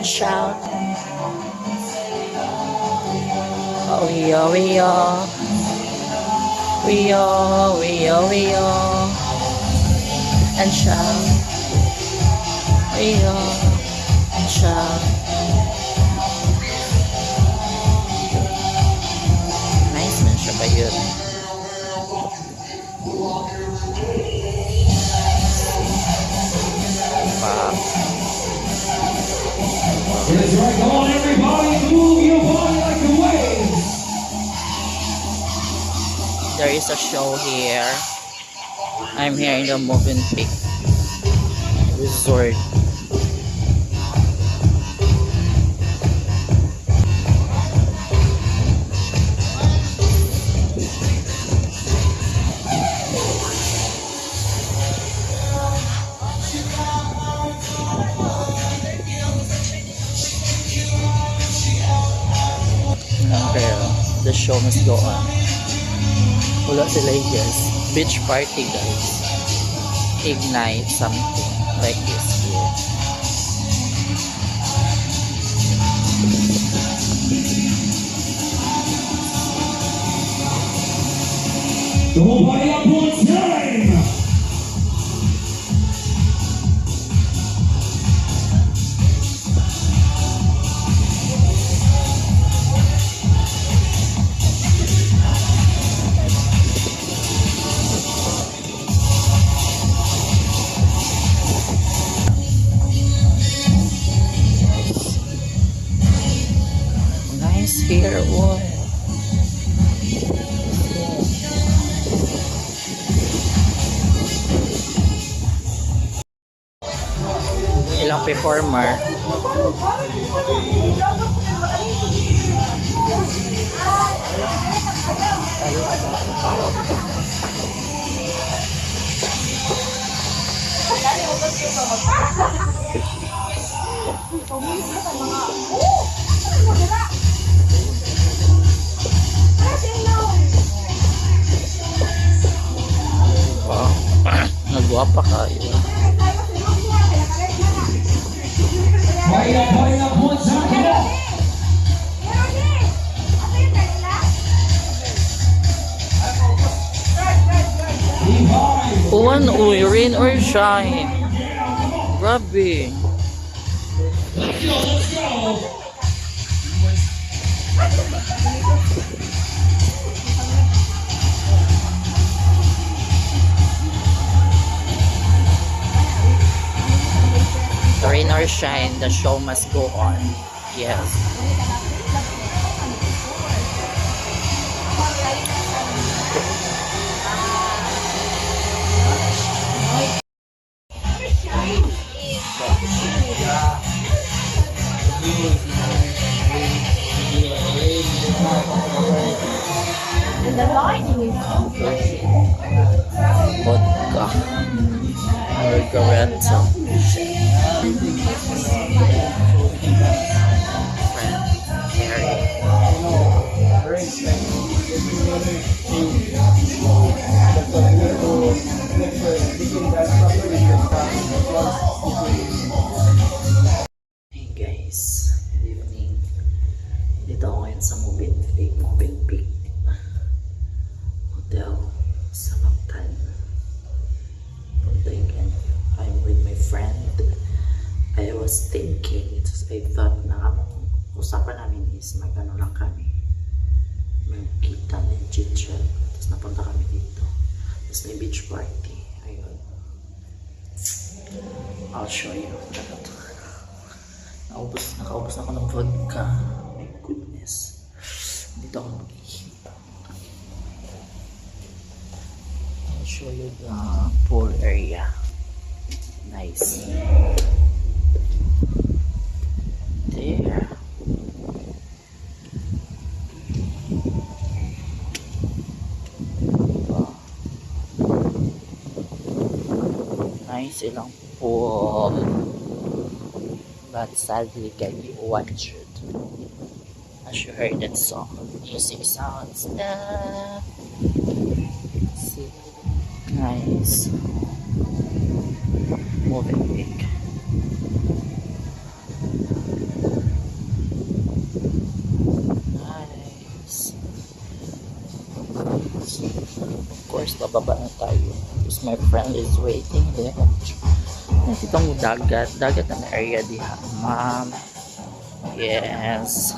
and shout. Oh, we are, we are. We are, we are, we are. And shout. We are, and shout. Nice man siya ba yun? That's right, come on everybody, move your body like the waves. There is a show here. I'm here in the Movenpick Resort. The show must go on. Wala sila guys. Beach party guys. Ignite something like this here. The whole body up on time. Here, oh. Ilang performer. Nagwapa kayo. Uwan, rain or shine. Grabe. Rain or shine, the show must go on. Yes. Vodka. Margarita. Hey guys, good evening. Dito ako ngayon sa Movenpick Hotel sa Mactan. I'm with my friend. I was thinking, I thought na usapan namin is mag-ano lang kami, magkita ng chit-chat, tapos napunta kami dito, tapos may beach party. Ayun, I'll show you. Nakaubos na ako ng vodka. My goodness, dito ako mag-ihip. I'll show you the pool area. Nice. There. Nice ilang pool. But sadly can be watched. As you heard that song. Music sounds. See. Nice. Movenpick. course, bababa na tayo. Because my friend is waiting there. Itong dagat. Dagat na area diha. Ma'am. Yes.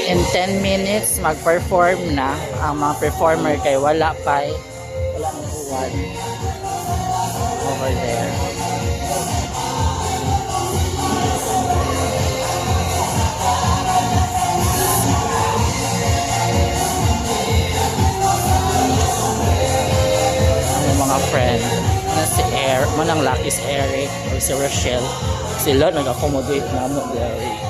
In 10 minutes, mag-perform na ang mga performer kay wala pa wala nang buwan over there. Ang mga friend na si manang lucky si Eric or si Rochelle, sila nag-accommodate na mo there.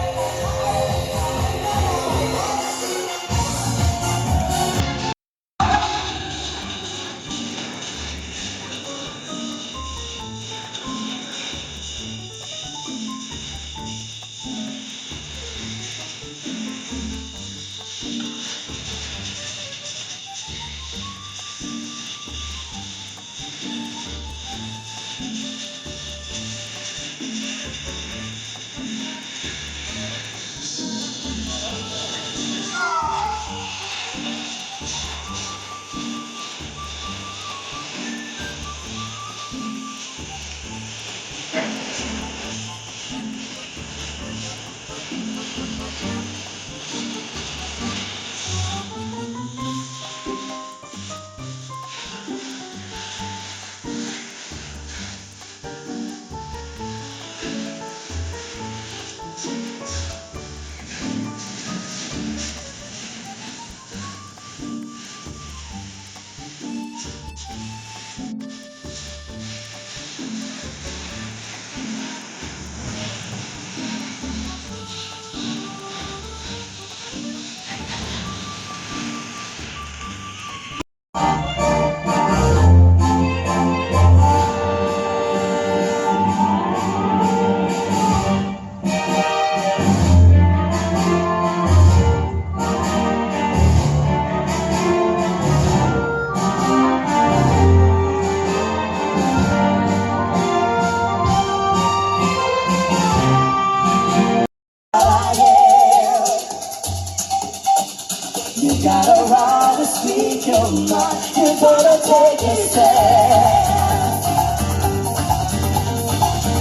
You gotta ride to speak your mind. You're gonna take a stand.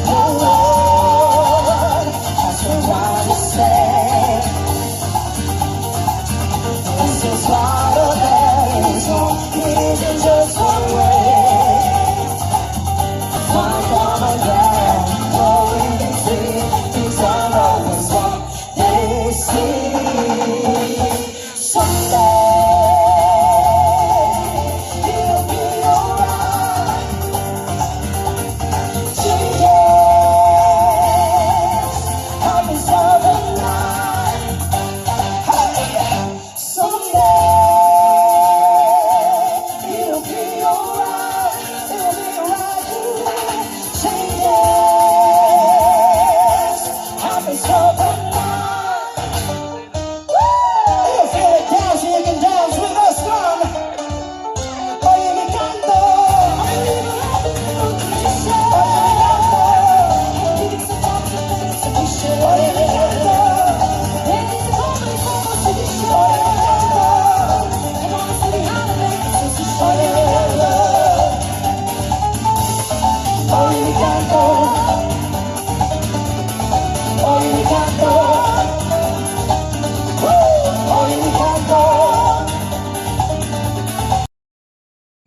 Oh Lord, that's what I say. This is what a man is on. It isn't just one way. One common ground, going between these are always what they see. Someday it'll be alright. Changes happens overnight. Hey, someday it'll be alright. It'll be alright. Changes happens overnight.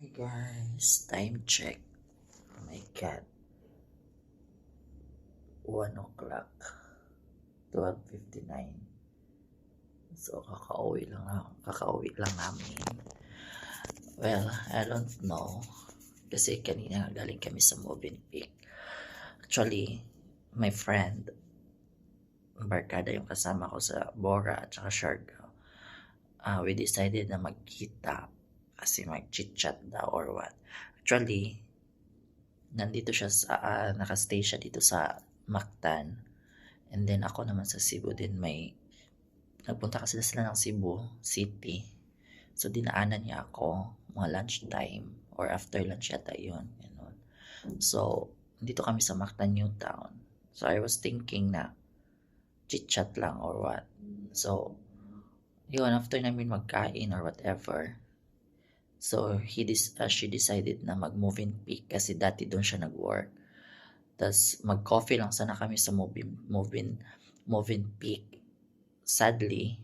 Hey guys, time check. Oh my god. 1 o'clock. 12:59. So kakauwi lang namin. Well, I don't know. Kasi kanina galing kami sa Movenpick. Actually, my friend, barkada yung kasama ko sa Bora at saka Siargao. We decided na magkita kasi mag-chit-chat daw or what. Actually, nandito siya sa, nakastay siya dito sa Mactan. And then ako naman sa Cebu din nagpunta kasi sila ng Cebu City. So dinaanan niya ako mga lunchtime or after lunch yata yun. Ganun. So, dito kami sa Mactan, New Town. So I was thinking na chit-chat lang or what. So, yun, after namin magkain or whatever, so she decided na mag-move-in peak kasi dati doon siya nag-work. Tapos mag-coffee lang sana kami sa move-in peak. Sadly,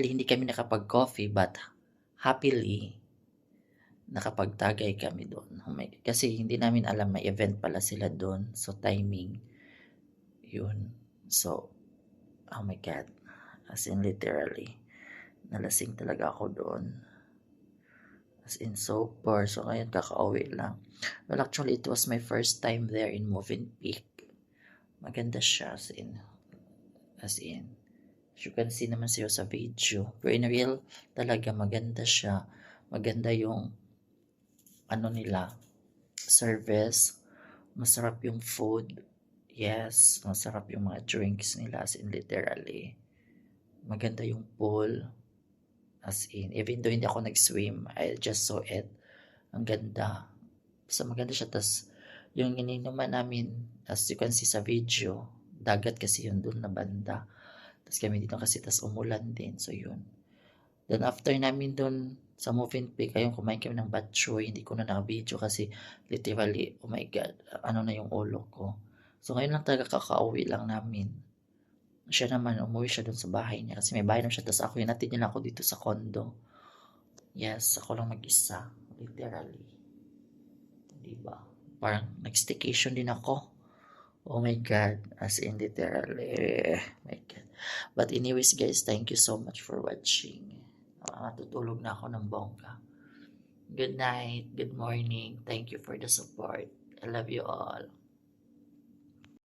hindi kami nakapag-coffee but happily, nakapagtagay kami doon. Kasi hindi namin alam may event pala sila doon. So, timing. Yun. So, oh my God. As in, literally. Nalasing talaga ako doon. As in, sober. So, ngayon, kakauwi lang. Well, actually, it was my first time there in Moving Peak. Maganda siya. As in, as you can see naman siya sa video. Pero in real, talaga maganda siya. Maganda yung nila, service. Masarap yung food. Yes, masarap yung mga drinks nila. As in, literally. Maganda yung pool. As in, even though hindi ako nag-swim, I just saw it. Ang ganda. Basta maganda siya. Tas, yung ininuman namin, as you can see sa video, dagat kasi yun doon na banda. Tas kami dito kasi, tas umulan din. So, yun. Then, after namin doon sa Moving Peak, ayun, kumain kami ng batchoy. Hindi ko na naka-video kasi literally, oh my God, ano na yung ulo ko. So, ngayon lang talaga kakauwi lang namin. Siya naman, umuwi siya doon sa bahay niya kasi may bahay naman siya. Tapos ako, hinatid niya lang ako dito sa condo. Yes, ako lang mag-isa. Literally. Diba? Parang nag-staycation din ako. Oh my God. As in, literally. My God. But anyways, guys, thank you so much for watching. Matutulog na ako ng bongga. Good night. Good morning. Thank you for the support. I love you all.